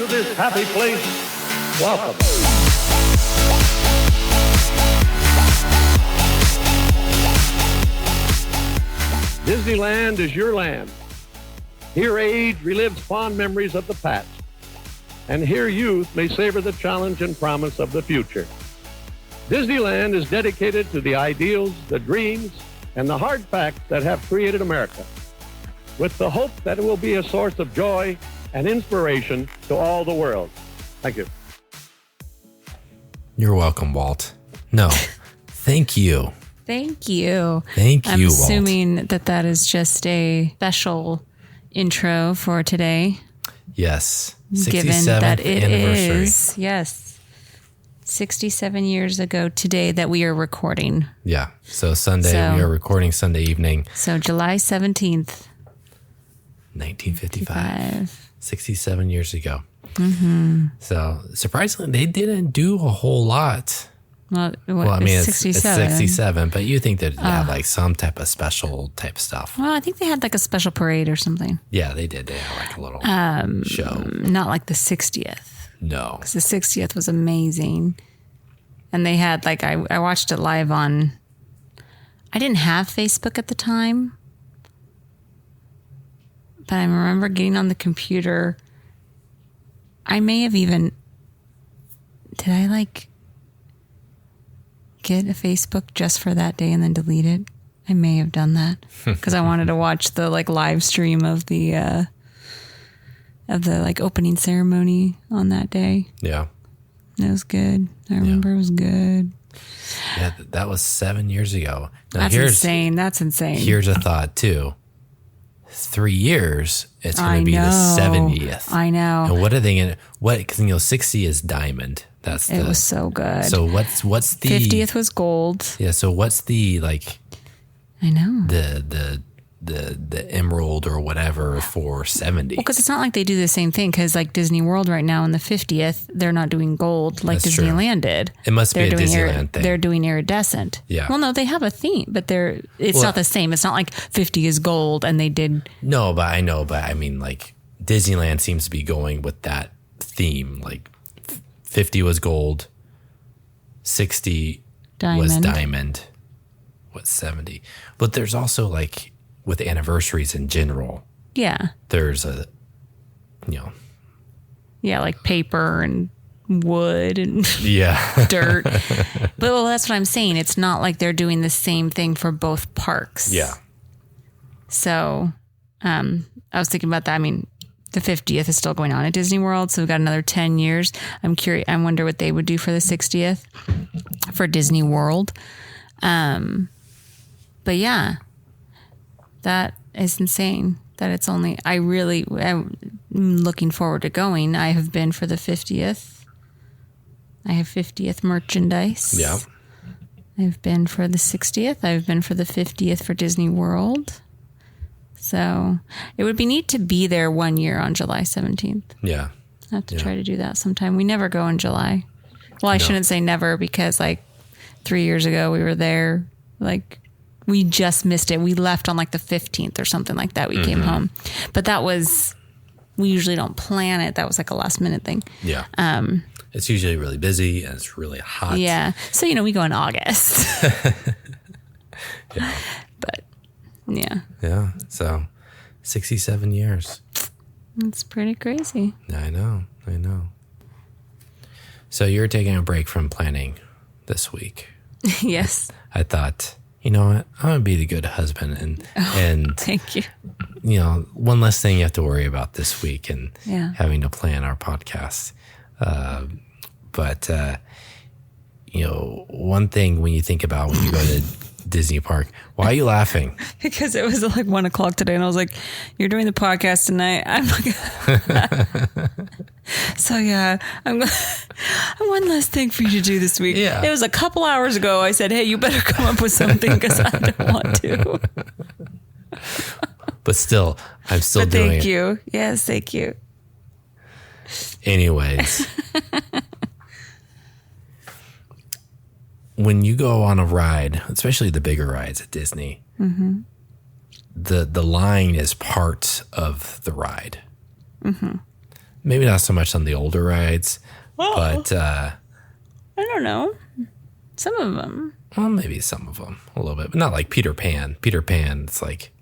to this happy place, welcome. Disneyland is your land. Here age relives fond memories of the past. And here youth may savor the challenge and promise of the future. Disneyland is dedicated to the ideals, the dreams, and the hard facts that have created America, with the hope that it will be a source of joy and inspiration to all the world. Thank you. You're welcome, Walt. No, thank you. Thank you. Thank you, I'm Walt. assuming that is just a special intro for today. Yes. Given 67th that it anniversary. is, yes, 67 years ago today that we are recording. Yeah. So Sunday, we are recording Sunday evening. So July 17th. 1955. 67 years ago. Mm-hmm. So surprisingly, they didn't do a whole lot. Well, I mean, it's 67. 67, but you think they'd have like some type of special type stuff. Well, I think they had like a special parade or something. Yeah, they did. They had like a little show. Not like the 60th. No. Because the 60th was amazing. And they had like, I watched it live on, I didn't have Facebook at the time. But I remember getting on the computer. I may have even, did I like get a Facebook just for that day and then delete it? I may have done that because I wanted to watch the like live stream of the like opening ceremony on that day. Yeah. It was good. I remember it was good. Yeah, that was 7 years ago. Now, That's insane. That's insane. Here's a thought too. 3 years, it's going to be the 70th. I know. And what are they going to, because 60 is diamond. It was so good. So what's the 50th was gold. Yeah. So what's the like? I know the emerald or whatever for 70. Well, because it's not like they do the same thing. Because like Disney World right now in the 50th, they're not doing gold like That's Disneyland did. It must be a Disneyland thing. They're doing iridescent. Yeah. Well, no, they have a theme, but it's not the same. It's not like 50 is gold and they did. No, but I mean, like Disneyland seems to be going with that theme. Like 50 was gold, 60 was diamond. What's 70? But there's also like with anniversaries in general. Yeah. There's Yeah, like paper and wood and dirt. But well, that's what I'm saying. It's not like they're doing the same thing for both parks. Yeah. So I was thinking about that. I mean, the 50th is still going on at Disney World, so we've got another 10 years. I'm curious. I wonder what they would do for the 60th for Disney World. But yeah, that is insane that it's only, I'm looking forward to going. I have been for the 50th. I have 50th merchandise. Yeah. I've been for the 60th. I've been for the 50th for Disney World. So it would be neat to be there 1 year on July 17th. Yeah. I have to try to do that sometime. We never go in July. Well, I shouldn't say never because like 3 years ago we were there. Like we just missed it. We left on like the 15th or something like that. We came home. But that was, we usually don't plan it. That was like a last minute thing. Yeah. It's usually really busy and it's really hot. Yeah. So, we go in August. Yeah. But yeah. Yeah. So 67 years. It's pretty crazy. I know. So you're taking a break from planning this week. Yes. I thought, you know what? I'm going to be the good husband and Thank you. One less thing you have to worry about this week and having to plan our podcast. But one thing when you think about when you go to Disney Park, why are you laughing? Because it was like 1 o'clock today and I was like, you're doing the podcast tonight. I'm like, so yeah, I'm one less thing for you to do this week. Yeah. It was a couple hours ago. I said, hey, you better come up with something because I don't want to. But still, I'm still doing it. Thank you. Yes, thank you. Anyways. When you go on a ride, especially the bigger rides at Disney, the line is part of the ride. Maybe not so much on the older rides, but I don't know. Some of them. Well, maybe some of them a little bit, but not like Peter Pan. Peter Pan, it's like.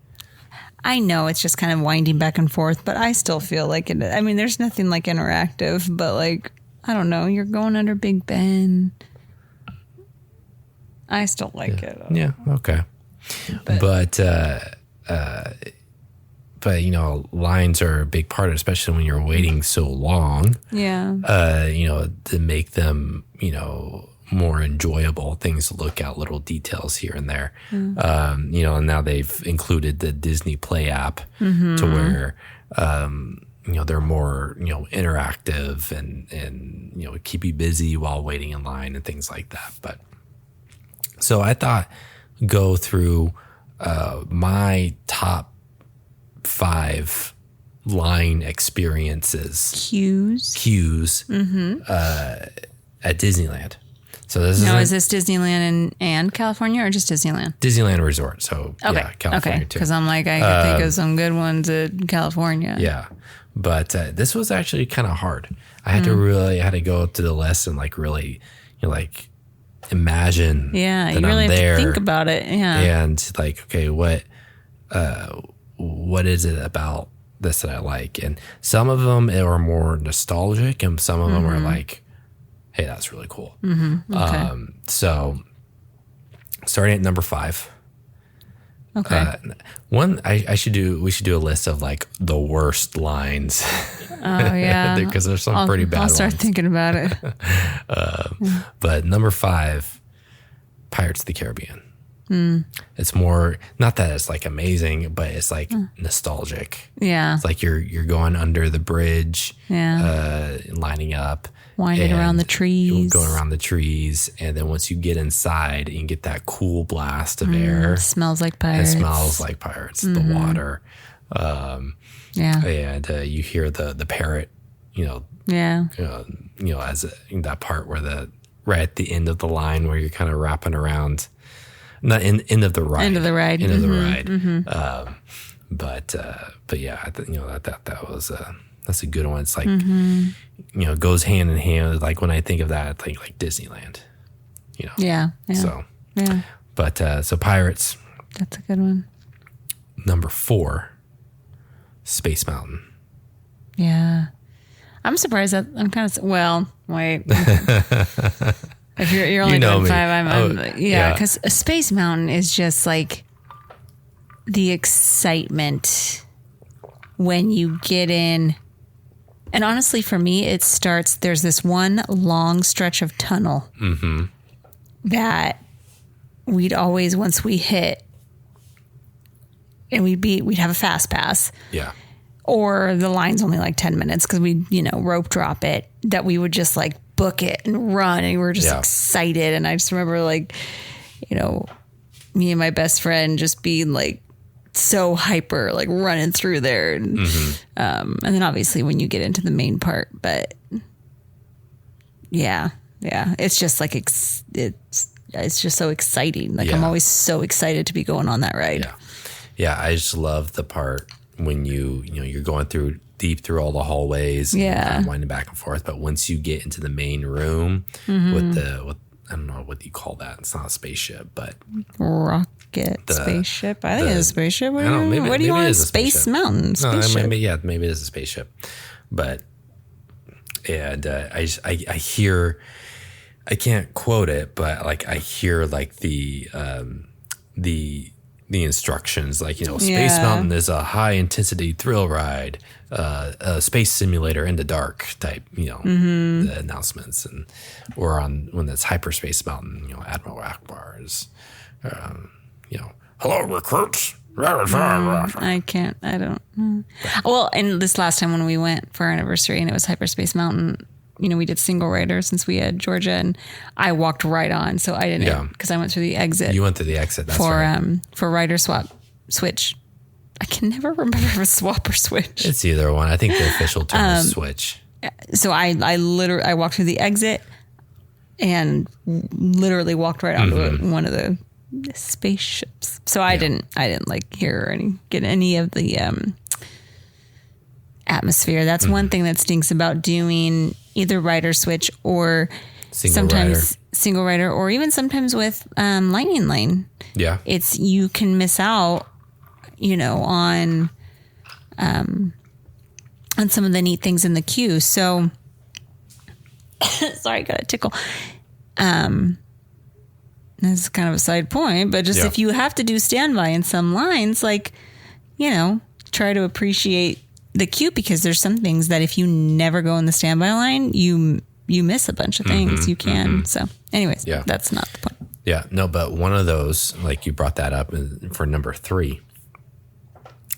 I know it's just kind of winding back and forth, but I still feel like it. I mean, there's nothing like interactive, but like, I don't know. You're going under Big Ben. I still like it. Yeah. Okay. But you know, lines are a big part of it, especially when you're waiting so long. Yeah. You know, to make them, you know, more enjoyable, things to look at, little details here and there. You know, and now they've included the Disney Play app to where, you know, they're more, you know, interactive and, you know, keep you busy while waiting in line and things like that. But so I thought go through my top 5 line experiences. Cues at Disneyland. So this is this Disneyland and California or just Disneyland? Disneyland Resort. So yeah, California too. Because I'm like, I think of some good ones at California. Yeah. But this was actually kind of hard. I had to go to the list and like really, you know, like imagine that you I'm really have there to think about it. Yeah. And like, okay, what is it about this that I like? And some of them are more nostalgic and some of them are like, hey, that's really cool. Okay. So starting at number 5. Okay. We should do a list of like the worst lines. Oh yeah. Because there's some pretty bad ones. I'll start thinking about it. But number 5, Pirates of the Caribbean. It's more, not that it's like amazing, but it's like nostalgic. Yeah. It's like you're going under the bridge, lining up. Winding around the trees. Going around the trees. And then once you get inside, you can get that cool blast of air. It smells like pirates. It smells like pirates, the water. And you hear the parrot, you know. Yeah. You know, as that part where right at the end of the line where you're kind of wrapping around. Not end of the ride. End of the ride. End of the ride. But yeah, you know, that was that's a good one. It's like, you know, goes hand in hand. Like when I think of that, I think like Disneyland, you know? Yeah. So, yeah. But, so Pirates. That's a good one. Number 4, Space Mountain. Yeah. I'm surprised that I'm kind of, well, wait. If you're only doing 5, because a Space Mountain is just like the excitement when you get in. And honestly, for me, it starts, there's this one long stretch of tunnel that we'd always, once we hit, and we'd have a fast pass. Yeah. Or the line's only like 10 minutes because we, you know, rope drop it, that we would just like book it and run, and we were just excited. And I just remember like, you know, me and my best friend just being like so hyper, like running through there. And, and then obviously when you get into the main part, but yeah, it's just like, it's just so exciting. Like I'm always so excited to be going on that ride. Yeah. I just love the part when you're going deep through all the hallways and kind of winding back and forth. But once you get into the main room with I don't know what you call that. It's not a spaceship, but spaceship. I think it's a spaceship. What do you want? Space Mountain spaceship. No, maybe it is a spaceship. But I hear, I can't quote it, but like I hear like the instructions, like, you know, Space Mountain is a high intensity thrill ride, a space simulator in the dark type, you know, the announcements, or when it's Hyperspace Mountain, you know, Admiral Akbar is, you know, hello recruits. I don't. Well, and this last time when we went for our anniversary and it was Hyperspace Mountain, you know, we did single rider since we had Georgia, and I walked right on. So I didn't, because I went through the exit. You went through the exit. That's right. For rider switch. I can never remember if it's swap or switch. It's either one. I think the official term is switch. So I literally walked through the exit and literally walked right onto one of the spaceships. So I didn't like hear or get any of the atmosphere. That's one thing that stinks about doing either rider switch or single rider, or even sometimes with Lightning Lane. Yeah. You can miss out, on some of the neat things in the queue. So sorry, I got a tickle. This is kind of a side point, but just if you have to do standby in some lines, try to appreciate the queue, because there's some things that if you never go in the standby line, you miss a bunch of things. You can. So anyways, that's not the point. Yeah, no, but one of those, like you brought that up for number 3,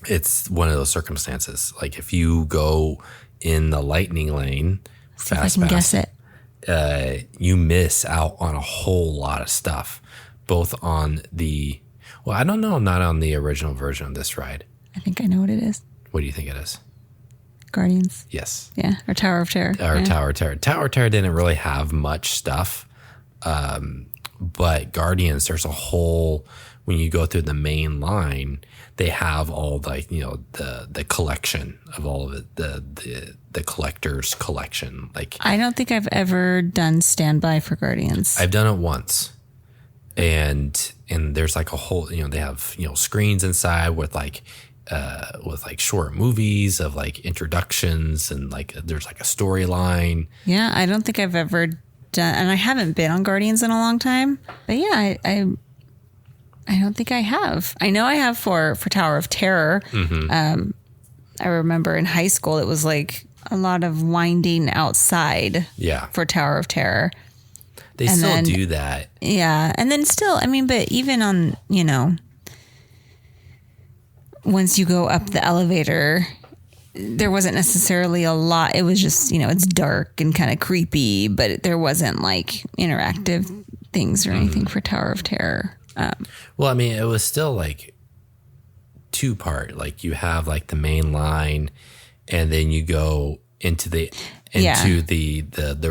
it's one of those circumstances. Like if you go in the Lightning Lane, see if I can guess it. You miss out on a whole lot of stuff, both on I don't know, not on the original version of this ride. I think I know what it is. What do you think it is? Guardians. Yes. Yeah, or Tower of Terror. Tower of Terror. Tower of Terror didn't really have much stuff, but Guardians, there's a whole, when you go through the main line, they have all the collection of all of it, the collector's collection. Like, I don't think I've ever done standby for Guardians. I've done it once, and there's like a whole, they have screens inside with short movies of like introductions, and like there's like a storyline. Yeah, I don't think I've ever done, and I haven't been on Guardians in a long time. But yeah, I don't think I have. I know I have for Tower of Terror. I remember in high school it was like a lot of winding outside. Yeah. For Tower of Terror. They still do that. Yeah, and then still, but even on once you go up the elevator, there wasn't necessarily a lot. It was just, it's dark and kind of creepy, but there wasn't like interactive things or anything for Tower of Terror. Well, it was still like 2-part. Like you have like the main line, and then you go into the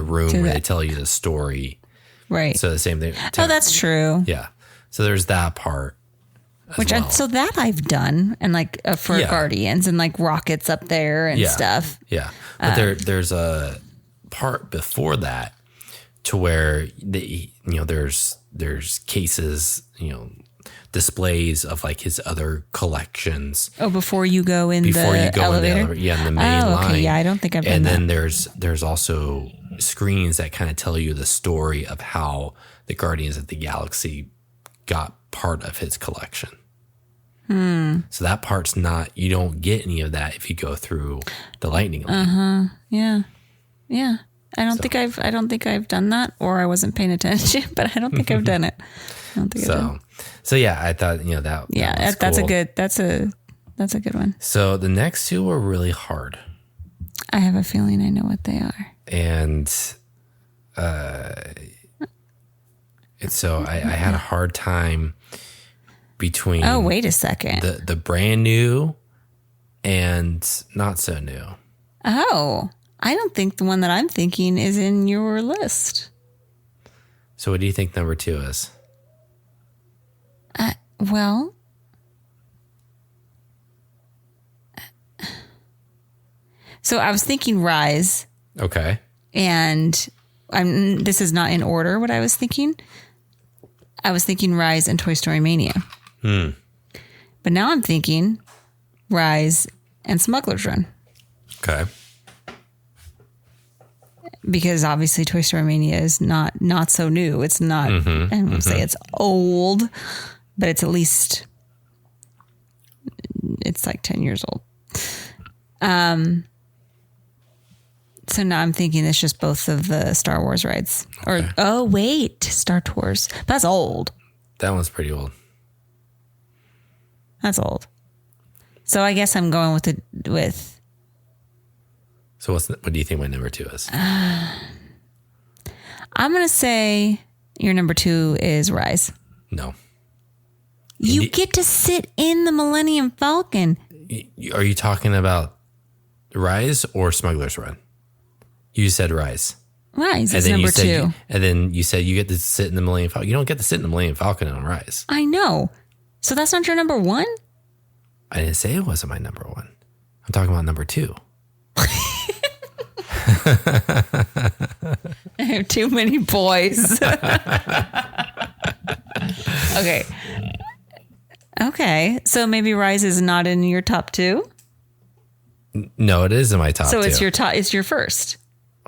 room where they tell you the story. Right. So the same thing. Oh, that's true. Yeah. So there's that part. So that I've done, and like for Guardians, and like rockets up there and stuff. Yeah. But there's a part before that to where there's cases, displays of like his other collections. Oh, before you go in the elevator? Yeah, in the main line. Okay, yeah, I don't think I've done that. And then there's also screens that kind of tell you the story of how the Guardians of the Galaxy got part of his collection. So that part's not, you don't get any of that if you go through the Lightning Lane. Yeah. Yeah. I don't think I've done that, or I wasn't paying attention, but I don't think I've done it. I don't think I've done it. So yeah, I thought, that. Yeah, that that's cool. that's a good one. So the next 2 were really hard. I have a feeling I know what they are. And so I had a hard time between. Oh, wait a second. The brand new and not so new. Oh, I don't think the one that I'm thinking is in your list. So what do you think number 2 is? Well, so I was thinking Rise. Okay. And this is not in order what I was thinking. I was thinking Rise and Toy Story Mania. But now I'm thinking Rise and Smuggler's Run. Okay. Because obviously Toy Story Mania is not so new. It's not, I won't say it's old, but it's at least, it's like 10 years old. So now I'm thinking it's just both of the Star Wars rides. Okay. Star Tours. That's old. That one's pretty old. That's old. So I guess I'm going with. So what do you think my number 2 is? I'm going to say your number 2 is Rise. No. You get to sit in the Millennium Falcon. Are you talking about Rise or Smuggler's Run? You said Rise. Rise is number 2. And then you said you get to sit in the Millennium Falcon. You don't get to sit in the Millennium Falcon on Rise. I know. So that's not your number 1? I didn't say it wasn't my number 1. I'm talking about number 2. I have too many boys. Okay. Okay. So maybe Rise is not in your top 2? No, it is in my top 2. So it's your top. It's your first.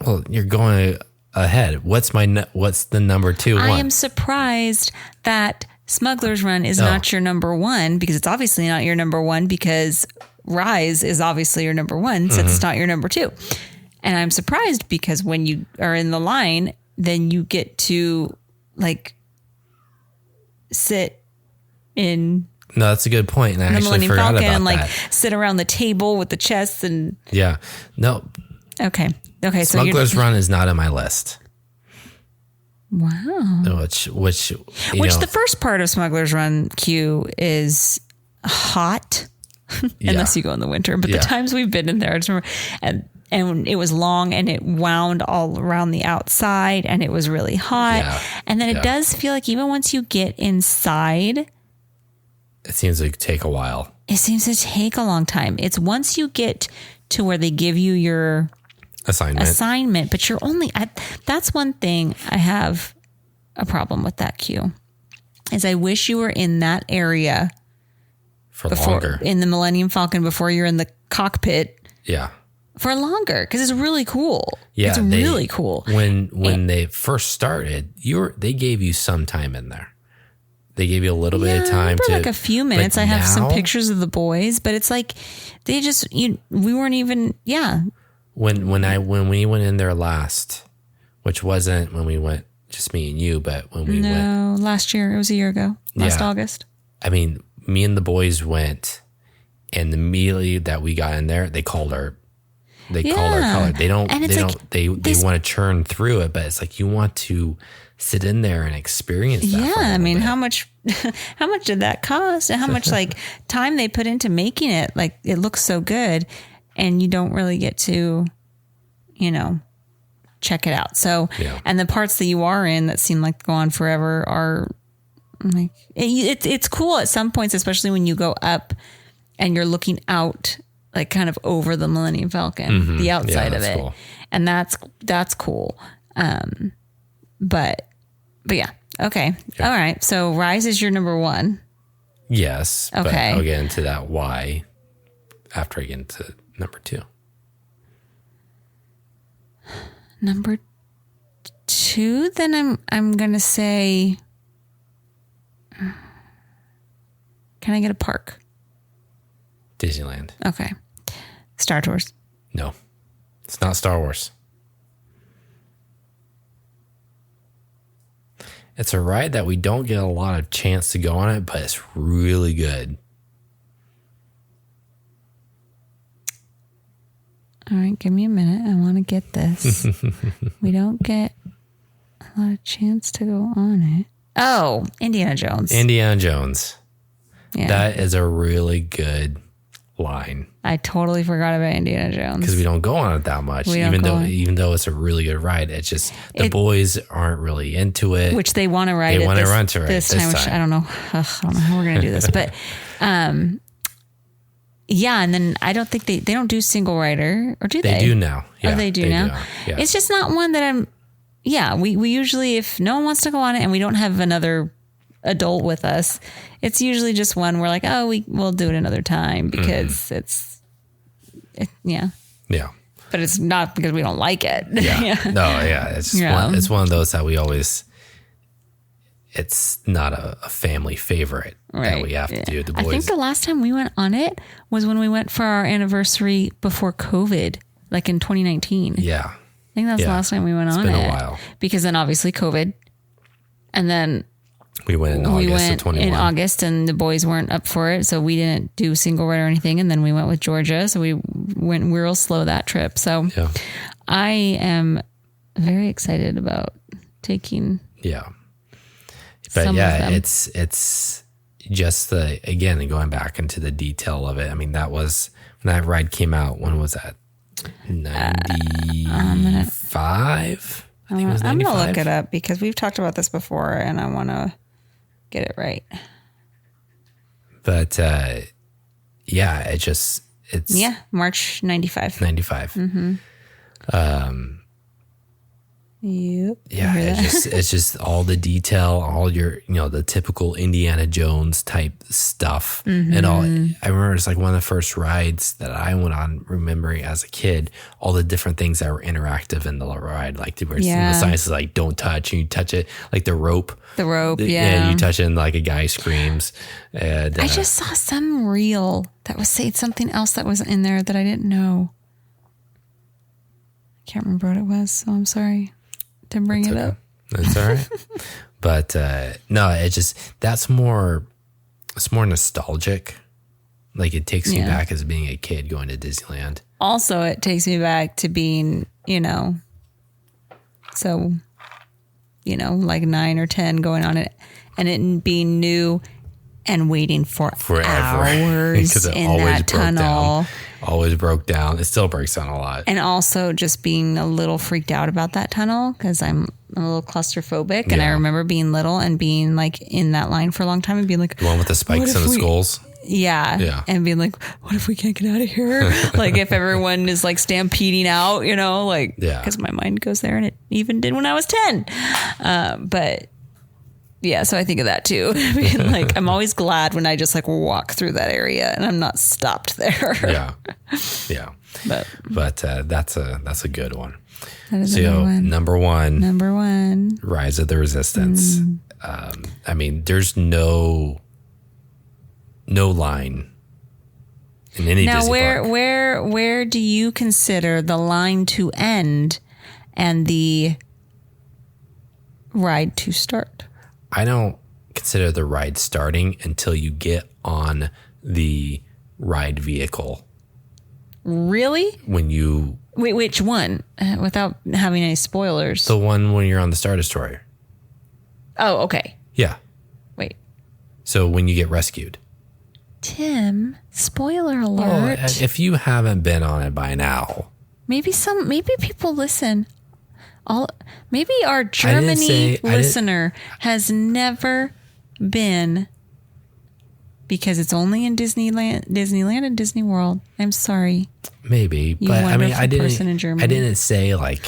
Well, you're going ahead. What's the number 2 one? I am surprised that Smuggler's Run is not your number 1, because it's obviously not your number 1, because Rise is obviously your number 1, since it's not your number 2. And I'm surprised because when you are in the line, then you get to like sit in. No, that's a good point. And I actually Millennium forgot Falcon about and like that. sit around the table with the chests and. Yeah. No. Okay. Okay. Smuggler's Run is not on my list. Wow. Which the first part of Smuggler's Run Q is hot, unless you go in the winter. But the times we've been in there, I just remember, and it was long and it wound all around the outside and it was really hot. Yeah. And then it does feel like even once you get inside, it seems to take a while. It seems to take a long time. It's once you get to where they give you your assignment, but you're only that's one thing I have a problem with that queue is I wish you were in that area longer in the Millennium Falcon before you're in the cockpit. Yeah. For longer, because it's really cool. Yeah, it's really cool. When they first started, they gave you some time in there. They gave you a little bit of time for like a few minutes. I have some pictures of the boys, but it's like they just we weren't even When we went in there last, which wasn't when we went just me and you, but when we went. No, last year. It was a year ago. Last August. I mean, me and the boys went, and immediately that we got in there, they called our color. They don't. They want to churn through it, but it's like you want to sit in there and experience that. Yeah, I mean, how much did that cost, and how much like time they put into making it? Like it looks so good, and you don't really get to, check it out. So, and the parts that you are in that seem like go on forever are like it's cool at some points, especially when you go up and you're looking out. Like kind of over the Millennium Falcon, the outside of it. Cool. And that's cool. But yeah. Okay. Yeah. All right. So Rise is your number 1. Yes. Okay. But I'll get into that why after I get into number 2. Number 2, then I'm gonna say, can I get a park? Disneyland. Okay. Star Tours. No, it's not Star Wars. It's a ride that we don't get a lot of chance to go on it, but it's really good. All right, give me a minute. I want to get this. We don't get a lot of chance to go on it. Oh, Indiana Jones. Indiana Jones. Yeah. That is a really good line. I totally forgot about Indiana Jones because we don't go on it that much. Even though it's a really good ride, it's just the boys aren't really into it. Which they want to ride. They want to run to it this time. Which I don't know. I don't know how we're gonna do this, but yeah. And then I don't think they don't do single rider, or do they? They do now. Yeah, they do now. Yeah. It's just not one that I'm. Yeah, we usually, if no one wants to go on it and we don't have another adult with us, it's usually just one we're like, we'll do it another time because yeah. But it's not because we don't like it. Yeah. No, yeah. It's just it's one of those that we always, it's not a family favorite that we have to do. The boys. I think the last time we went on it was when we went for our anniversary before COVID, like in 2019. Yeah. I think that's the last time we went on it. It's been a while. Because then obviously COVID. And then we went in August of 21. In August, and the boys weren't up for it, so we didn't do single ride or anything. And then we went with Georgia, so we went real slow that trip. So I am very excited about taking. Yeah, but it's just again going back into the detail of it. I mean, that was when that ride came out. When was that? 95. I'm going to look it up because we've talked about this before and I want to get it right. But, it's It's March 95. 95. Yep. Yeah, it's just all the detail, all your, the typical Indiana Jones type stuff. And all, I remember it's like one of the first rides that I went on, remembering as a kid, all the different things that were interactive in the ride. Like the signs is like, don't touch, and you touch it, like the rope. And you touch it and like a guy screams. And I just saw some reel that was saying something else that was in there that I didn't know. I can't remember what it was, so I'm sorry to bring it up. That's all right. But no, it's more nostalgic. Like it takes me back as being a kid going to Disneyland. Also, it takes me back to being, like 9 or 10 going on it and it being new and waiting for hours in that tunnel. Always broke down. It still breaks down a lot. And also just being a little freaked out about that tunnel because I'm a little claustrophobic. And I remember being little and being like in that line for a long time and being like, the one with the spikes and the skulls. Yeah. And being like, what if we can't get out of here? Like if everyone is like stampeding out, because my mind goes there and it even did when I was 10. But yeah, so I think of that too. Being like, I'm always glad when I just like walk through that area and I'm not stopped there. Yeah. But that's a good one. That is a good one. Number one. Rise of the Resistance. I mean, there's no line in any Disney park. Where do you consider the line to end and the ride to start? I don't consider the ride starting until you get on the ride vehicle. Really? When you... Wait, which one? Without having any spoilers. The one when you're on the Star Destroyer. Oh, okay. Yeah. Wait. So when you get rescued. Tim, spoiler alert. Well, if you haven't been on it by now. Maybe people listen. Maybe our Germany listener has never been, because it's only in Disneyland and Disney World. I'm sorry. Maybe, but I mean, I didn't say like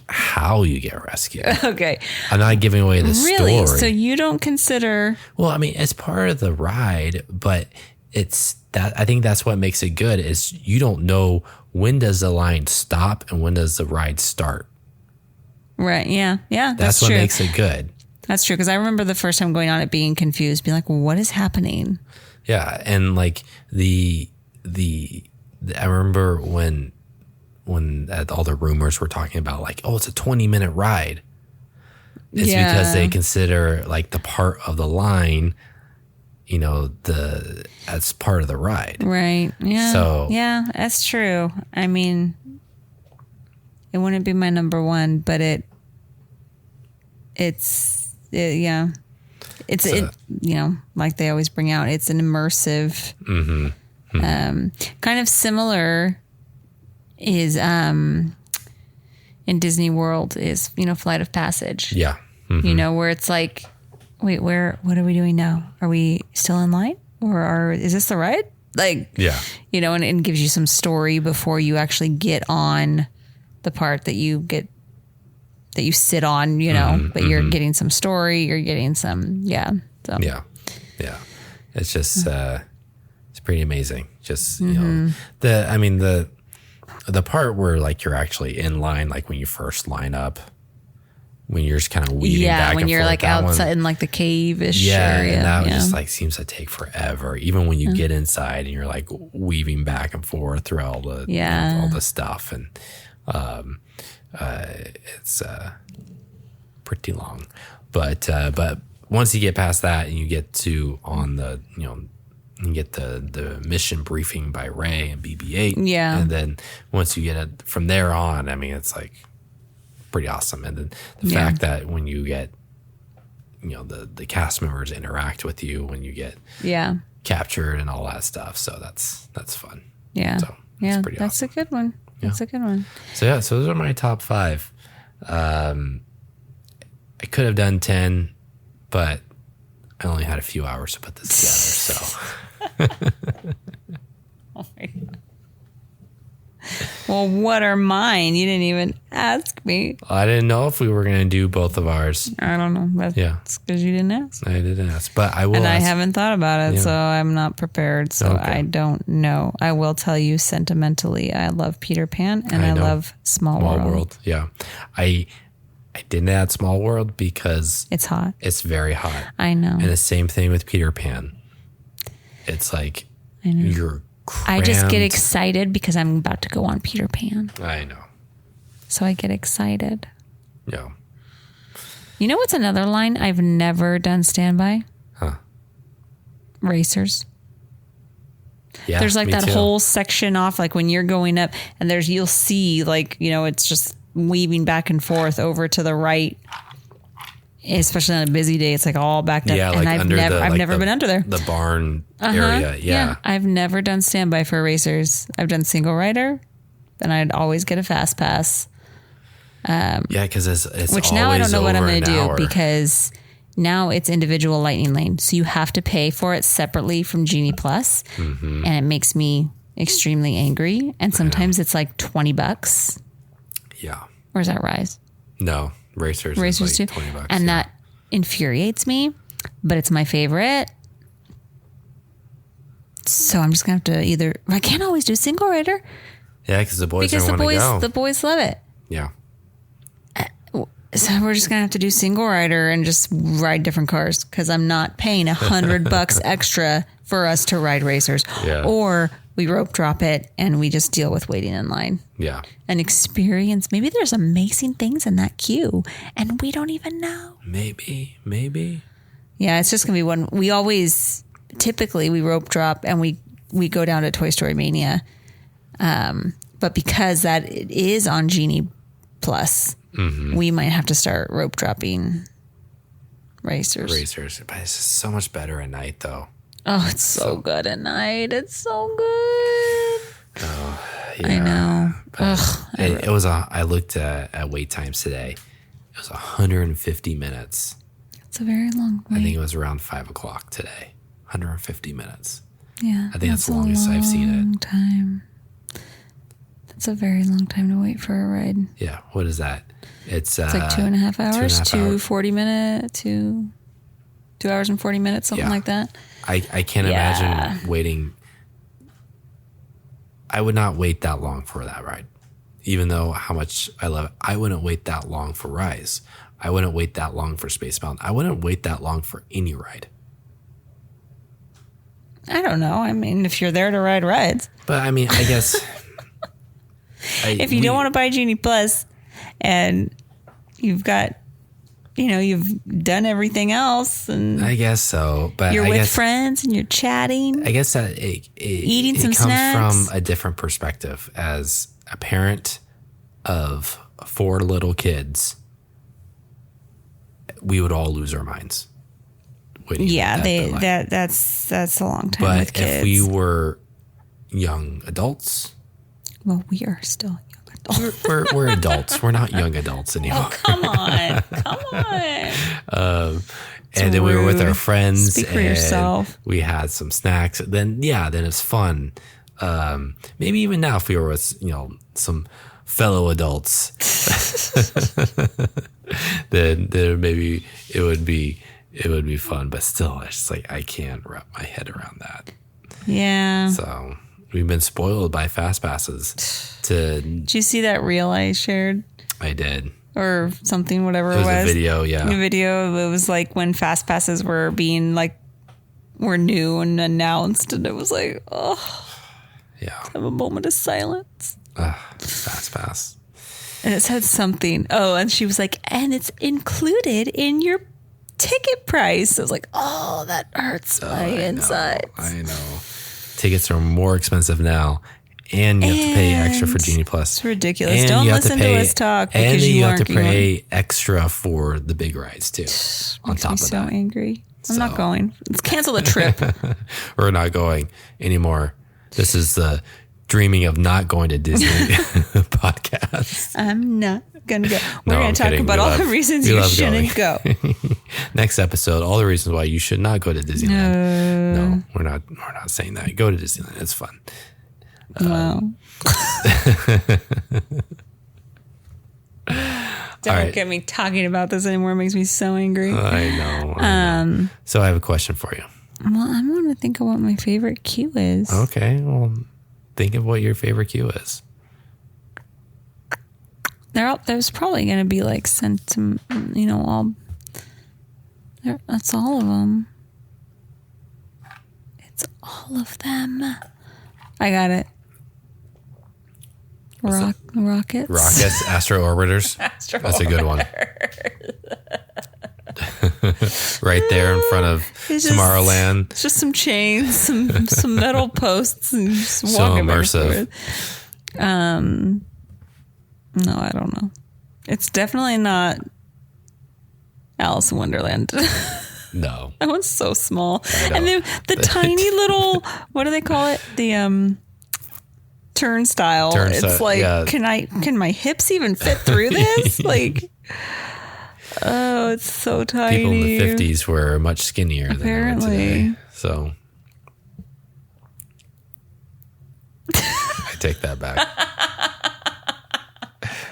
how you get rescued. Okay, I'm not giving away the story. So you don't consider? Well, I mean, it's part of the ride, but it's that I think that's what makes it good. Is you don't know when does the line stop and when does the ride start. Right. Yeah. That's what true. makes it good. That's true. Because I remember the first time going on it being confused, being like, what is happening? Yeah. And like I remember when all the rumors were talking about like, oh, it's a 20-minute ride. It's because they consider like the part of the line, as part of the ride. Right. Yeah. So yeah, that's true. I mean, it wouldn't be my number one, but it's like they always bring out, it's an immersive, kind of similar is, in Disney World is, Flight of Passage. Yeah. Mm-hmm. Where it's like, wait, what are we doing now? Are we still in line is this the ride? Like, yeah, and it gives you some story before you actually get on the part that you sit on, but you're getting some story, you're getting some, So. Yeah. It's just, it's pretty amazing. Just, the part where like you're actually in line, like when you first line up, when you're just kind of weaving back and forth. Yeah, when you're like outside in like the cave-ish area. And that just like seems to take forever. Even when you get inside and you're like weaving back and forth through all the all the stuff, and it's pretty long. But once you get past that and you get to on the you get the mission briefing by Ray and BB-8. Yeah, and then once you get it from there on, I mean, it's like pretty awesome. And then the fact that when you get, the cast members interact with you when you get captured and all that stuff. So that's fun. Yeah. So it's pretty awesome. A good one. Yeah. That's a good one. So so those are my top 5. I could have done 10, but I only had a few hours to put this together. So Oh my God. Well, what are mine? You didn't even ask me. I didn't know if we were going to do both of ours. I don't know. That's because you didn't ask. I didn't ask, but I will. And ask. I haven't thought about it, so I'm not prepared. So I don't know. I will tell you sentimentally, I love Peter Pan and I love Small World. Yeah. I didn't add Small World because it's hot. It's very hot. I know. And the same thing with Peter Pan. It's like you're crammed. I just get excited because I'm about to go on Peter Pan. I know. So I get excited. Yeah. You know what's another line I've never done standby? Huh. Racers. Yeah, there's like that too. whole section off, like when you're going up and you'll see like, it's just weaving back and forth over to the right, especially on a busy day. It's like all backed up. Yeah, and like I've never been under there. The barn area. Yeah. I've never done standby for racers. I've done single rider, and I'd always get a fast pass. Because it's which now I don't know what I'm going to do hour. because now it's individual lightning lane. So you have to pay for it separately from Genie Plus, and it makes me extremely angry. And sometimes it's like $20. Yeah. Or is that Rise? No, Racers Racers like too. $20. And that infuriates me, but it's my favorite. So I'm just going to have to I can't always do single rider. Yeah, because the boys don't want to go. The boys love it. Yeah. So we're just going to have to do single rider and just ride different cars because I'm not paying $100 extra for us to ride racers. Yeah. Or we rope drop it and we just deal with waiting in line. Yeah. And experience. Maybe there's amazing things in that queue and we don't even know. Maybe. Yeah, it's just going to be one. We always, typically we rope drop and we go down to Toy Story Mania. But because that it is on Genie Plus, we might have to start rope dropping racers. But it's just so much better at night, though. Oh, it's so good at night. It's so good. Oh, yeah. I know. It was I looked at wait times today. It was 150 minutes. It's a very long wait. I think it was around 5 o'clock today. 150 minutes. Yeah. I think that's the longest I've seen it. Long time. That's a very long time to wait for a ride. Yeah. What is that? It's like 2.5 hours, 2.5 hours. 2 hours and 40 minutes, something like that. I can't imagine waiting. I would not wait that long for that ride. Even though how much I love it. I wouldn't wait that long for Rise. I wouldn't wait that long for Space Mountain. I wouldn't wait that long for any ride. I don't know. I mean, if you're there to ride rides. But I mean, I guess... if you don't want to buy Genie Plus and you've got, you've done everything else and I guess so, but you're with friends and you're chatting. I guess that eating some snacks comes from a different perspective. As a parent of 4 little kids, we would all lose our minds. Yeah, that's a long time with kids. If we were young adults, well, we are still young adults. we're adults. We're not young adults anymore. Oh, come on. And then we were with our friends. Speak for yourself. We had some snacks. Then it's fun. Maybe even now if we were with, some fellow adults, then maybe it would be fun. But still, it's just like I can't wrap my head around that. Yeah. So we've been spoiled by fast passes. Did you see that reel I shared? I did. Or something, whatever it was. A video, yeah. A video. It was like when fast passes were being were new and announced, and it was like, oh, yeah. Have a moment of silence. Fast pass. And it said something. Oh, and she was like, and it's included in your ticket price. I was like, oh, that hurts my insides. I know. Tickets are more expensive now, and you have to pay extra for Genie Plus. It's ridiculous. Don't listen to us talk because you have to pay extra for the big rides too. On top of that, so angry. I'm not going. Let's cancel the trip. We're not going anymore. This is the dreaming of not going to Disney podcast. I'm not gonna go. We're gonna talk about all the reasons you shouldn't go. Next episode, all the reasons why you should not go to Disneyland. No, we're not saying that. Go to Disneyland. It's fun. Wow. Don't get me talking about this anymore. It makes me so angry. I know. So I have a question for you. Well, I want to think of what my favorite queue is. Okay. Well, think of what your favorite queue is. There's probably going to be like some, that's all of them. It's all of them. I got it. Rockets, Astro Orbiters. That's a good one. Right there in front of Tomorrowland. It's just some chains, some metal posts, and just so walking immersive. No, I don't know. It's definitely not Alice in Wonderland. No. That one's so small. And then the tiny little, what do they call it? The turnstile. It's like, yeah. Can my hips even fit through this? Like, oh, it's so tiny. People in the 50s were much skinnier than they are today. So I take that back.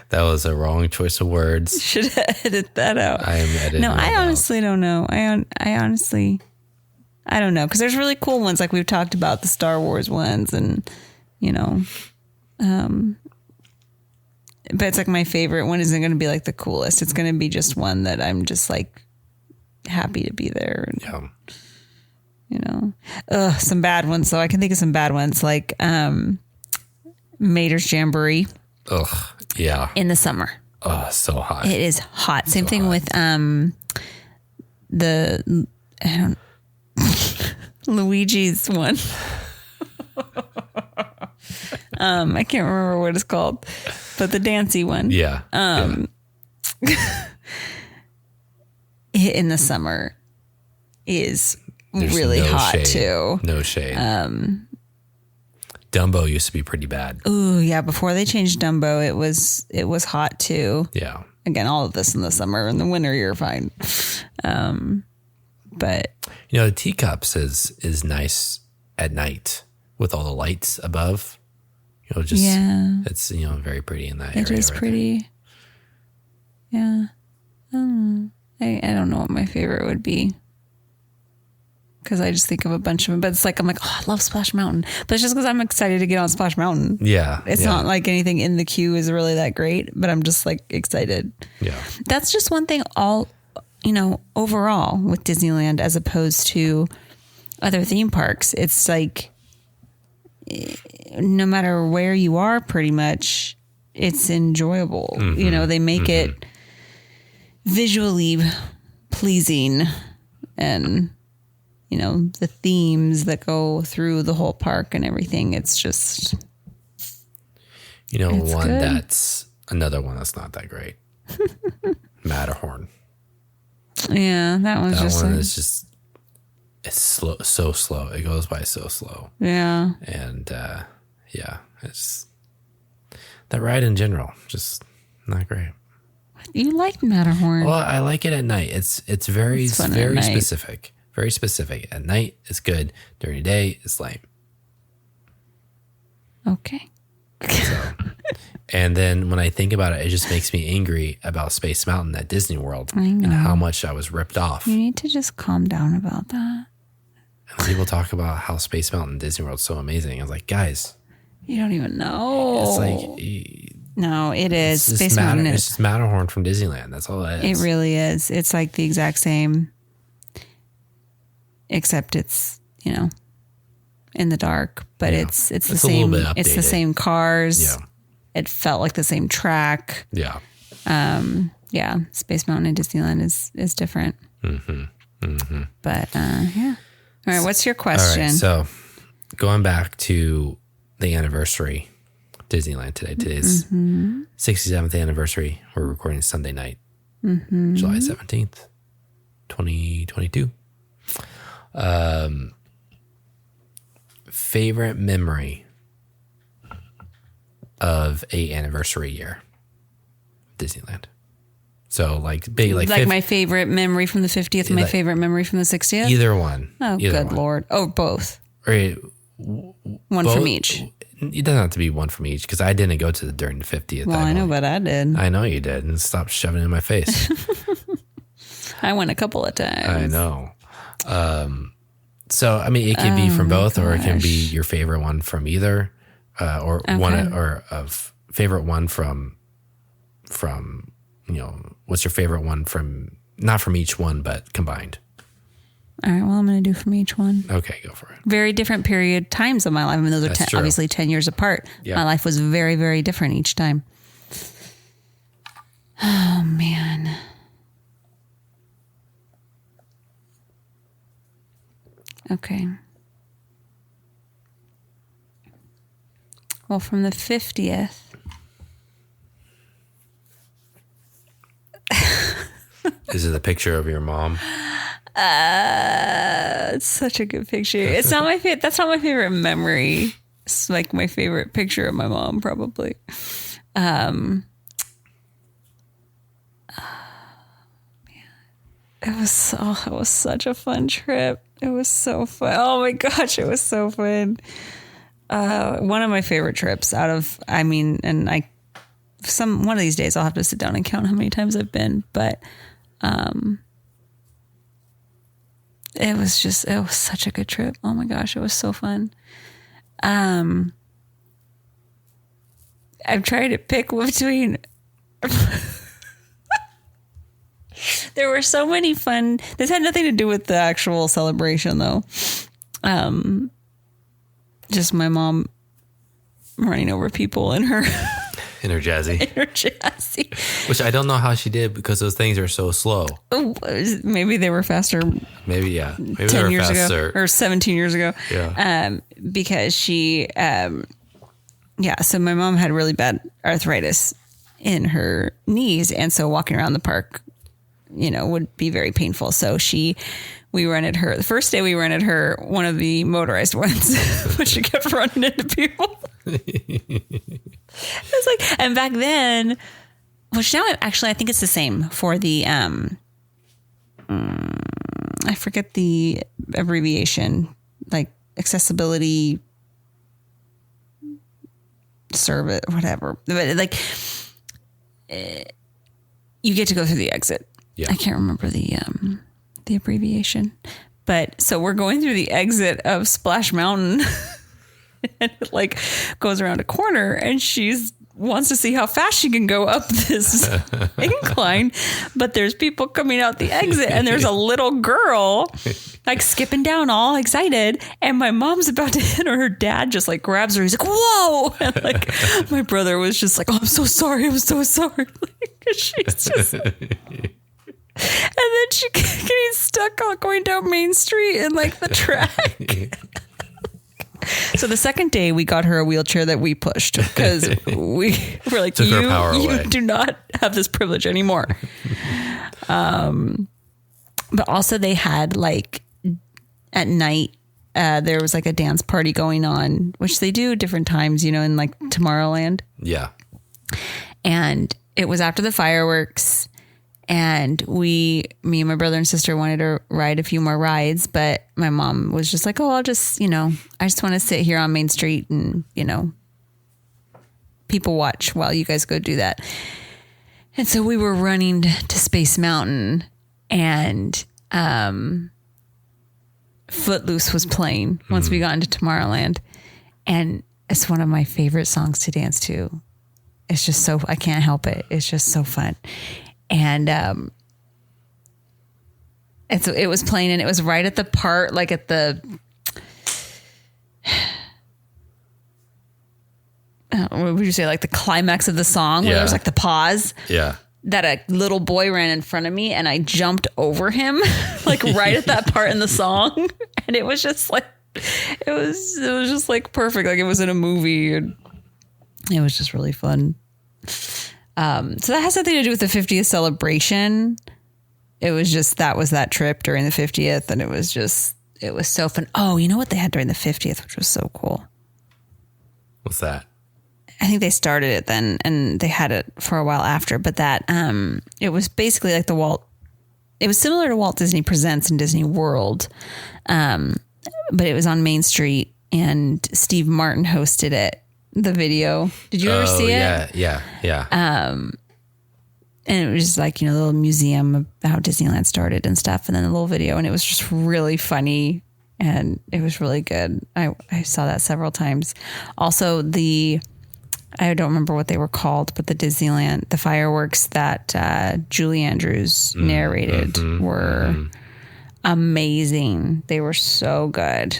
That was a wrong choice of words. Should edit that out. I am editing. No, I honestly don't know. I honestly don't know, because there's really cool ones, like we've talked about the Star Wars ones, and but it's like my favorite one isn't going to be like the coolest. It's going to be just one that I'm just like happy to be there. And, some bad ones. So I can think of some bad ones, like Mater's Jamboree. Ugh, yeah. In the summer. Oh, so hot. It is hot. Same thing with Luigi's one. I can't remember what it's called, but the dancey one. Yeah. In the summer is really hot shade. Too. No shade. Dumbo used to be pretty bad. Ooh, yeah. Before they changed Dumbo, it was hot too. Yeah. Again, all of this in the summer. In the winter, you're fine. But the teacups is nice at night with all the lights above. It's very pretty in that area. It is pretty. There. Yeah. I don't know what my favorite would be, because I just think of a bunch of them. But it's like, I'm like, oh, I love Splash Mountain. But it's just because I'm excited to get on Splash Mountain. Yeah. It's not like anything in the queue is really that great, but I'm just like excited. Yeah. That's just one thing overall with Disneyland, as opposed to other theme parks. It's like, no matter where you are, pretty much, it's enjoyable. Mm-hmm. They make it visually pleasing, and the themes that go through the whole park and everything. It's just, it's one good. That's another one that's not that great. Matterhorn. Yeah, that one's just one is just, it's slow, so slow. It goes by so slow. Yeah. And it's that ride in general, just not great. You like Matterhorn? Well, I like it at night. It's very specific. Very specific. At night, it's good. During the day, it's lame. Okay. So, and then when I think about it, it just makes me angry about Space Mountain at Disney World and how much I was ripped off. You need to just calm down about that. And people talk about how Space Mountain at Disney World is so amazing. I was like, guys. You don't even know. It's like... No, it is. Space Mountain is. It's just Matterhorn from Disneyland. That's all it is. It really is. It's like the exact same, except it's, in the dark, but it's the same. It's the same cars. Yeah. It felt like the same track. Yeah. Space Mountain and Disneyland is different. Mm-hmm. Mm-hmm. But yeah. All right. What's your question? All right, so going back to the anniversary, Disneyland today. Today's 67th anniversary. We're recording Sunday night, July 17th, 2022. Favorite memory of a anniversary year, Disneyland. So like big, like my favorite memory from the 50th, my favorite memory from the 60th. Either one. Oh, good Lord! Oh, both. Right. One from each. it doesn't have to be one from each because I didn't go to during the 50th. Well, I know, but I did. I know you did, and stop shoving it in my face. I went a couple of times. I know. So I mean, it can be from both, or it can be your favorite one from either, or one or of favorite one from what's your favorite one from not from each one but combined. All right, well, I'm going to do from each one. Okay, go for it. Very different period times of my life. I mean, those are obviously 10 years apart. Yeah. My life was very, very different each time. Oh, man. Okay. Well, from the 50th. Is it a picture of your mom? It's such a good picture. It's not my favorite. That's not my favorite memory. It's like my favorite picture of my mom, probably. Man. It was such a fun trip. It was so fun. Oh my gosh, it was so fun. One of my favorite trips one of these days I'll have to sit down and count how many times I've been, but it was such a good trip. Oh my gosh, it was so fun. I've tried to pick between. There were so many fun. This had nothing to do with the actual celebration, though. Just my mom running over people in her jazzy. Which I don't know how she did because those things are so slow. Maybe they were faster. Maybe, yeah. Maybe 10 years ago or 17 years ago. Yeah. Because she, so my mom had really bad arthritis in her knees. And so walking around the park, would be very painful. So we rented her, the first day we rented her one of the motorized ones, but she kept running into people. It's like, and back then, which now I think it's the same for the, I forget the abbreviation, like accessibility service, whatever. But like, you get to go through the exit. Yeah. I can't remember the abbreviation, but so we're going through the exit of Splash Mountain and it like goes around a corner and she's wants to see how fast she can go up this incline, but there's people coming out the exit and there's a little girl like skipping down all excited and my mom's about to hit her. Her dad just like grabs her. He's like, whoa. And like my brother was just like, oh, I'm so sorry. Like, she's just... And then she getting stuck going down Main Street in like the track. So the second day we got her a wheelchair that we pushed because we were like, you do not have this privilege anymore. But also they had like at night, there was like a dance party going on, which they do different times, in like Tomorrowland. Yeah. And it was after the fireworks. And me and my brother and sister wanted to ride a few more rides, but my mom was just like, oh, I just want to sit here on Main Street and, people watch while you guys go do that. And so we were running to Space Mountain and Footloose was playing once we got into Tomorrowland. And it's one of my favorite songs to dance to. It's just I can't help it. It's just so fun. And it was playing and it was right at the part, like at the, what would you say? Like the climax of the song where there was like the pause. Yeah. That a little boy ran in front of me and I jumped over him like right at that part in the song. And it was just like, it was just like perfect. Like it was in a movie and it was just really fun. So that has something to do with the 50th celebration. It was just, that was that trip during the 50th. And it was so fun. Oh, you know what they had during the 50th, which was so cool. What's that? I think they started it then and they had it for a while after, but that, it was basically like it was similar to Walt Disney Presents in Disney World. But it was on Main Street and Steve Martin hosted it. The video. Did you ever see it? Yeah. And it was like, you know, the little museum of how Disneyland started and stuff. And then the little video. And it was just really funny. And it was really good. I saw that several times. Also, I don't remember what they were called, but the fireworks that Julie Andrews narrated were amazing. They were so good.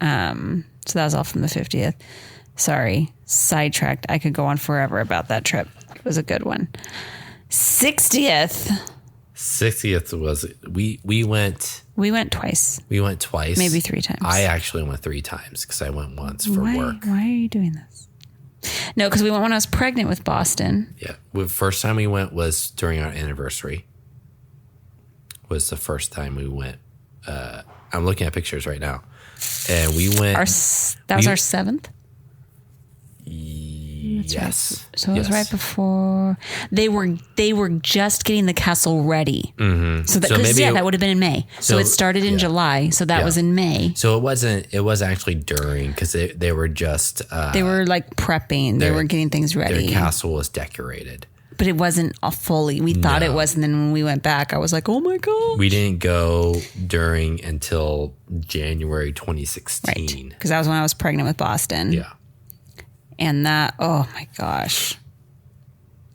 So that was all from the 50th. Sorry, sidetracked. I could go on forever about that trip. It was a good one. 60th was we went. We went twice. We went twice. Maybe 3 times. I actually went 3 times because I went once for work. Why are you doing this? No, because we went when I was pregnant with Boston. Yeah. The first time we went was during our anniversary. Was the first time we went. I'm looking at pictures right now. And we went. That was our 7th? Yes. Right. So it was right before they were just getting the castle ready. Mm-hmm. So that would have been in May. So it started in July. So that was in May. So it was actually during because they were just they were like prepping. They were getting things ready. Their castle was decorated. But it wasn't fully. We thought it was, and then when we went back, I was like, "Oh my god!" We didn't go until January 2016, right? Because that was when I was pregnant with Boston. Yeah, and that, oh my gosh,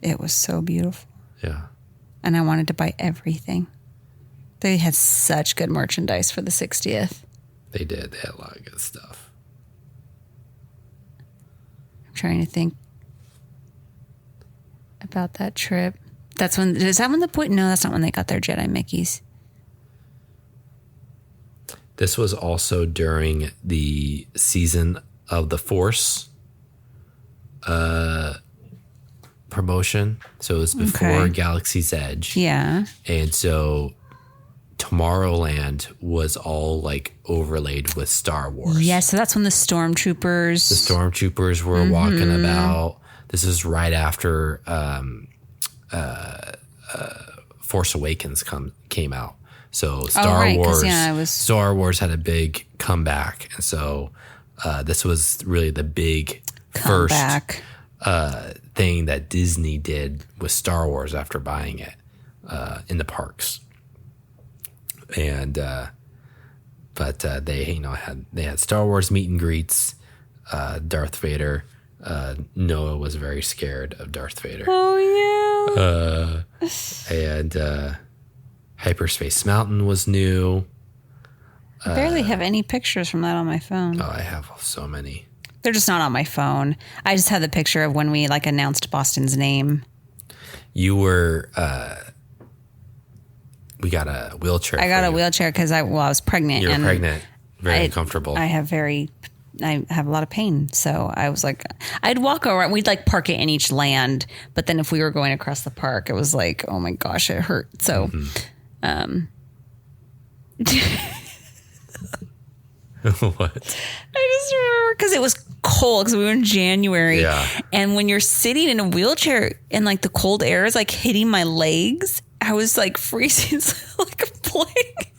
it was so beautiful. Yeah, and I wanted to buy everything. They had such good merchandise for the 60th. They did. They had a lot of good stuff. I'm trying to think about that trip. Is that when no, that's not when they got their Jedi Mickeys. This was also during the season of the Force promotion. So it was before Galaxy's Edge. Yeah. And so Tomorrowland was all like overlaid with Star Wars. Yeah, so that's when the stormtroopers were walking about. This is right after Force Awakens came out. So Star Wars had a big comeback, and so this was really the big comeback. First thing that Disney did with Star Wars after buying it in the parks. And but they had Star Wars meet and greets. Darth Vader. Noah was very scared of Darth Vader. Oh yeah. And Hyperspace Mountain was new. I barely have any pictures from that on my phone. Oh, I have so many. They're just not on my phone. I just had the picture of when we like announced Boston's name. You were. We got a wheelchair. I got a wheelchair because I was pregnant. You were pregnant. Very uncomfortable. I have a lot of pain. So I was like, I'd walk around. We'd like park it in each land. But then if we were going across the park, it was like, oh my gosh, it hurt. So, What? I just remember because it was cold because we were in January. Yeah. And when you're sitting in a wheelchair and like the cold air is like hitting my legs, I was like freezing like a plague.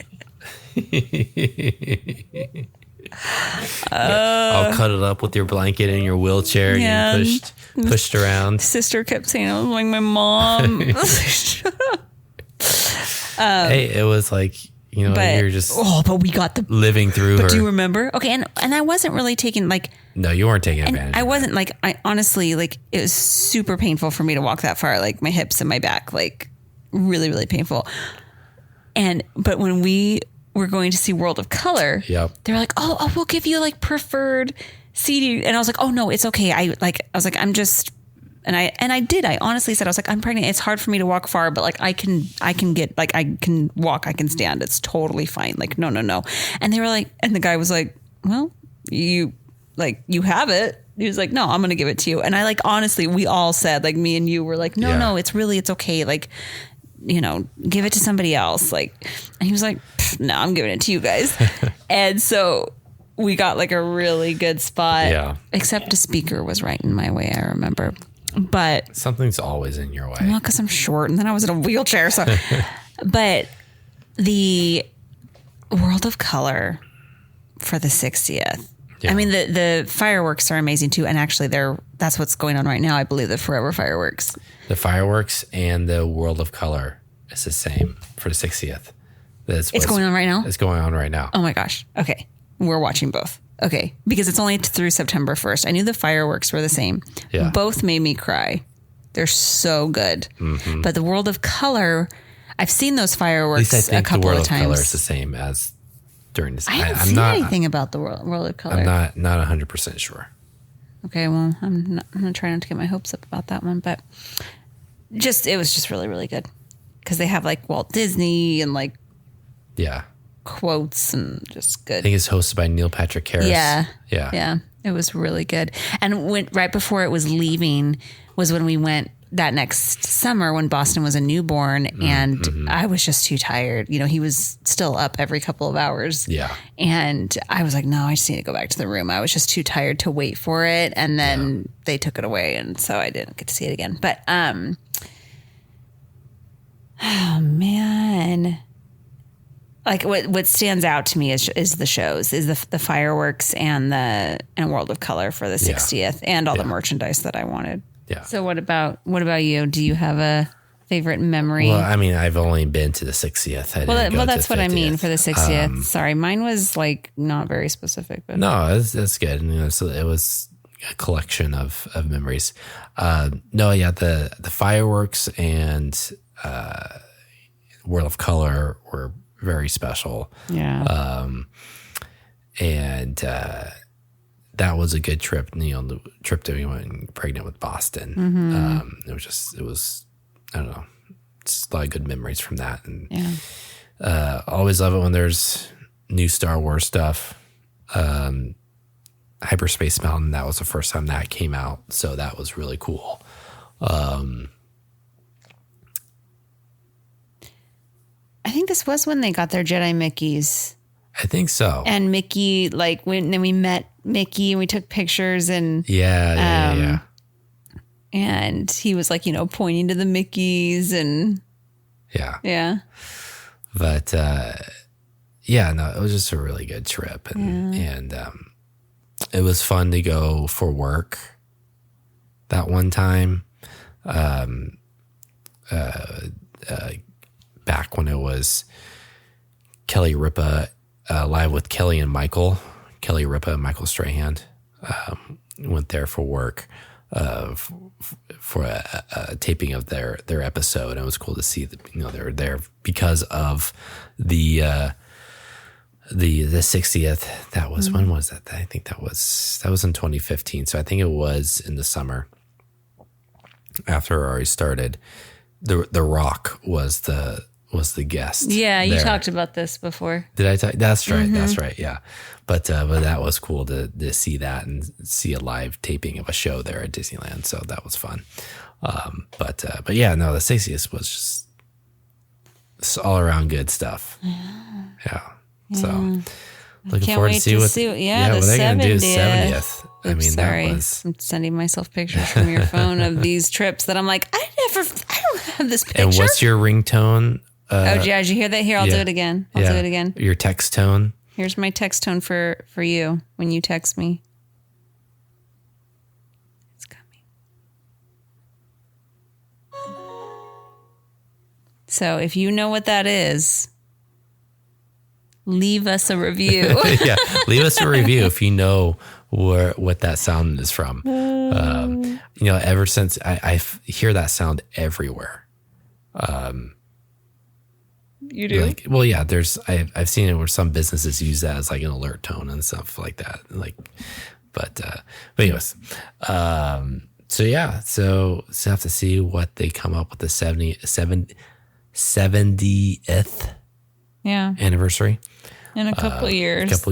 I'll cut it up with your blanket in your wheelchair and pushed around. Sister kept saying I was like my mom. Hey, it was like, you're just but we got living through her. Do you remember? Okay, and I wasn't really taking like no, you weren't taking advantage. I wasn't like I honestly like it was super painful for me to walk that far, like my hips and my back, like really, really painful. But when we were going to see World of Color, yep. They were like, oh, we'll give you like preferred seating. And I was like, oh no, it's okay. I was like, I'm just, and I did. I honestly said, I was like, I'm pregnant. It's hard for me to walk far, but like I can get, like I can walk, I can stand. It's totally fine. Like, no. And they were like, and the guy was like, well, you have it. He was like, no, I'm going to give it to you. And I like, honestly, we all said, like me and you were like, no, it's okay. Like, give it to somebody else. Like, and he was like, no, I'm giving it to you guys. And so we got like a really good spot. Yeah. Except a speaker was right in my way, I remember. But something's always in your way. Well, because I'm short and then I was in a wheelchair. So, but the World of Color for the 60th I mean, the fireworks are amazing too. And actually that's what's going on right now. I believe the Forever Fireworks. The fireworks and the World of Color is the same for the 60th. It's going on right now? It's going on right now. Oh my gosh. Okay. We're watching both. Okay. Because it's only through September 1st. I knew the fireworks were the same. Yeah. Both made me cry. They're so good. Mm-hmm. But the World of Color, I've seen those fireworks a couple of times. The World of Color is the same as during this. I haven't seen anything about the World of Color. I'm not 100% sure. Okay. Well, I'm going to try not to get my hopes up about that one. But it was just really, really good. Because they have like Walt Disney and like quotes and just good. I think it's hosted by Neil Patrick Harris. Yeah. It was really good. And right before it was leaving was when we went that next summer when Boston was a newborn, and I was just too tired. You know, he was still up every couple of hours. Yeah. And I was like, no, I just need to go back to the room. I was just too tired to wait for it. And then they took it away. And so I didn't get to see it again. But, oh man. Like what stands out to me is the shows, is the fireworks and World of Color for the 60th and all the merchandise that I wanted. Yeah. So what about you? Do you have a favorite memory? Well, I mean, I've only been to the 60th. Well, that's what I mean for the 60th. Sorry, mine was like not very specific. But no, that's good. You know, so it was a collection of memories. The fireworks and World of Color were very special. Yeah. And that was a good trip. You know, the trip that we went pregnant with Boston. Mm-hmm. It was, I don't know, just a lot of good memories from that. And always love it when there's new Star Wars stuff. Hyperspace Mountain, that was the first time that came out. So that was really cool. I think this was when they got their Jedi Mickeys. I think so. And Mickey, then we met Mickey and we took pictures and yeah. And he was like, pointing to the Mickeys and yeah. But it was just a really good trip and it was fun to go for work that one time. Back when it was Kelly Ripa live with Kelly and Michael. Kelly Ripa and Michael Strahan went there for work for a taping of their episode. And it was cool to see that they were there because of the 60th. That was when was that? I think that was in 2015. So I think it was in the summer after it already started. The Rock was the guest. Yeah, you talked about this before. Did I? That's right. Mm-hmm. That's right. Yeah, but that was cool to see that and see a live taping of a show there at Disneyland. So that was fun. But the 60th was just all around good stuff. Yeah. So looking forward to see what they're going to do 70th. I mean, sorry. I'm sending myself pictures from your phone of these trips that I'm like, I don't have this picture. And what's your ringtone? Did you hear that? Here, I'll do it again. I'll do it again. Your text tone. Here's my text tone for you when you text me. It's coming. So if you know what that is, leave us a review. Yeah, leave us a review if you know what that sound is from. Ever since I hear that sound everywhere. You do? I've seen it where some businesses use that as like an alert tone and stuff like that. But anyways, so have to see what they come up with the 70th anniversary. In a couple years.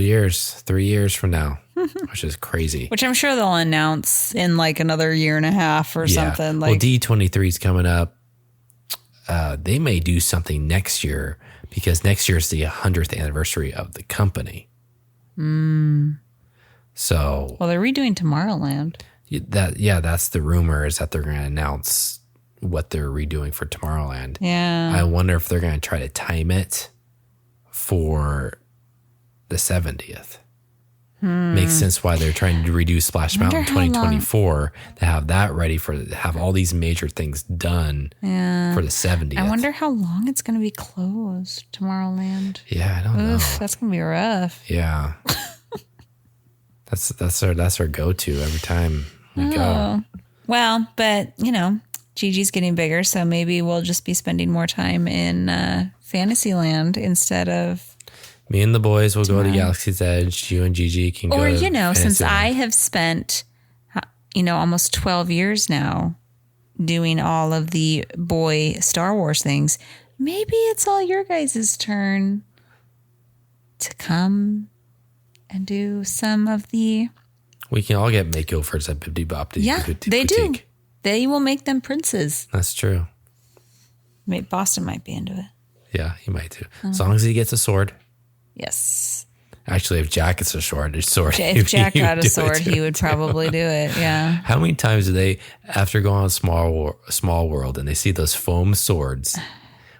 3 years from now, which is crazy. Which I'm sure they'll announce in like another year and a half or something. Well, D23 is coming up. They may do something next year because next year is the 100th anniversary of the company. So, they're redoing Tomorrowland. That's the rumor, is that they're going to announce what they're redoing for Tomorrowland. Yeah. I wonder if they're going to try to time it for the 70th. Makes sense why they're trying to redo Splash Mountain in 2024 to have that ready have all these major things done for the 70th. I wonder how long it's going to be closed, Tomorrowland. Yeah, I don't know. That's going to be rough. Yeah. That's our go-to every time we go. Well, but Gigi's getting bigger, so maybe we'll just be spending more time in Fantasyland instead of. Me and the boys will go to Galaxy's Edge. You and Gigi can go. Or since I have spent almost 12 years now doing all of the boy Star Wars things, maybe it's all your guys' turn to come and do some of the. We can all get makeovers at Bibbidi Bobbidi. Yeah, they do. They will make them princes. That's true. Boston might be into it. Yeah, he might too. As long as he gets a sword. Yes. Actually, if Jack gets a sword, if Jack got a sword, he would probably do it. Yeah. How many times do they, after going on Small World, and they see those foam swords?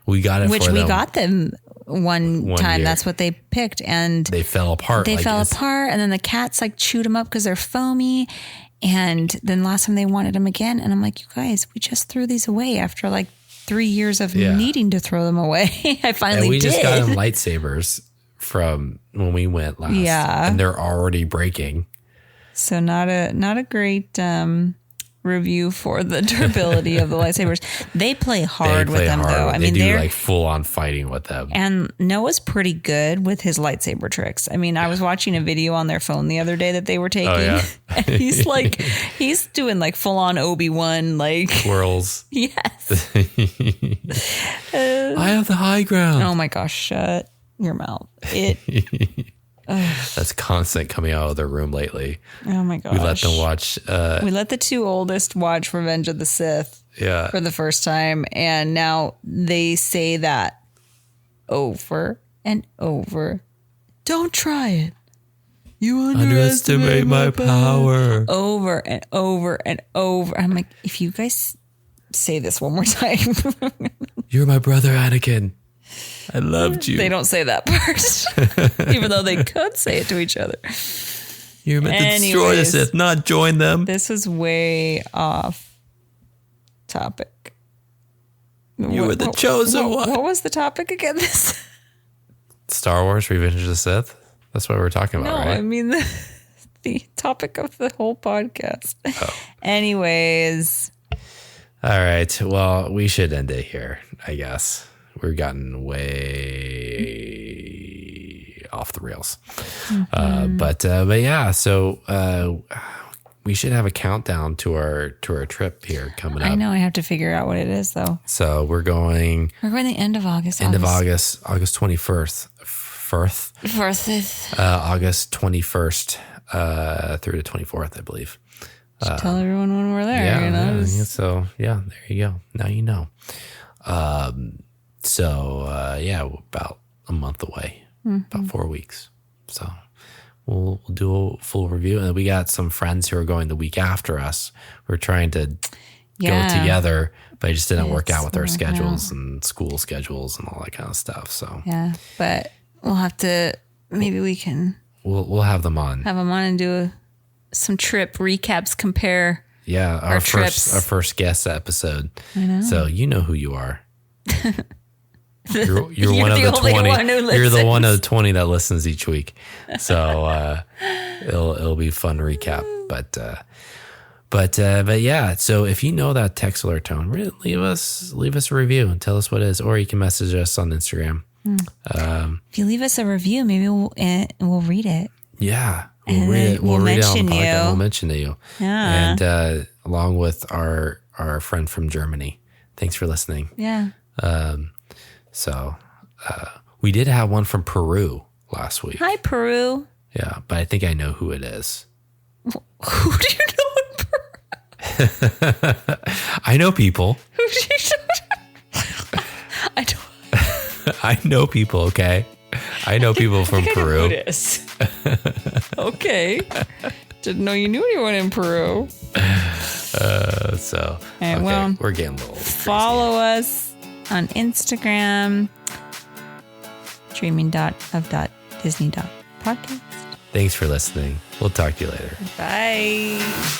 We got it, which we got them one time. Year. That's what they picked, and they fell apart. They fell apart, and then the cats chewed them up because they're foamy. And then last time they wanted them again, and I'm like, you guys, we just threw these away after 3 years of needing to throw them away. I finally did. We just got them lightsabers from when we went last. Yeah. And they're already breaking. So not a great review for the durability of the lightsabers. They play hard with them though. I mean, they're full on fighting with them. And Noah's pretty good with his lightsaber tricks. I mean, I was watching a video on their phone the other day that they were taking. Oh, yeah. And he's doing full on Obi-Wan twirls. Yes. I have the high ground. Oh my gosh, shut your mouth. That's constant coming out of their room lately. Oh my gosh. We let them watch. We let the two oldest watch Revenge of the Sith for the first time. And now they say that over and over. Don't try it. You underestimate my power. Over and over and over. I'm like, if you guys say this one more time. You're my brother, Anakin. I loved you. They don't say that part, even though they could say it to each other. You're meant to destroy the Sith, not join them. This was way off topic. You were the chosen one. What was the topic again? Star Wars Revenge of the Sith? That's what we're talking about, right? No, I mean the topic of the whole podcast. Oh. Anyways. All right. Well, we should end it here, I guess. We've gotten way off the rails. Mm-hmm. But yeah, so we should have a countdown to our trip here coming up. I know. I have to figure out what it is, though. So we're going the end of August. August 21st. August 21st through the 24th, I believe. Tell everyone when we're there. Yeah. So, yeah, there you go. Now you know. About a month away, about 4 weeks. So we'll do a full review. And we got some friends who are going the week after us. We're trying to go together, but it just didn't work out with our schedules and school schedules and all that kind of stuff. So yeah, but we'll have to, maybe we can. We'll have them on. Have them on and do some trip recaps, compare. Yeah, our first guest episode. I know. So you know who you are. You're one of the 20. You're the one of the 20 that listens each week. So it'll be a fun recap. But yeah. So if you know that text alert tone, really leave us a review and tell us what it is, or you can message us on Instagram. If you leave us a review, maybe we'll read it. Yeah, we'll read it. We'll read it on the podcast. We'll mention to you. Yeah, and along with our friend from Germany. Thanks for listening. Yeah. So we did have one from Peru last week. Hi, Peru. Yeah, but I think I know who it is. Who do you know in Peru? I know people. Who do you know? I don't. I know people, okay? I know people from Peru. I know who it is. Okay. Didn't know you knew anyone in Peru. We're getting a little crazy. Follow us on Instagram, dreaming.of.disney.podcast. Thanks for listening. We'll talk to you later. Bye.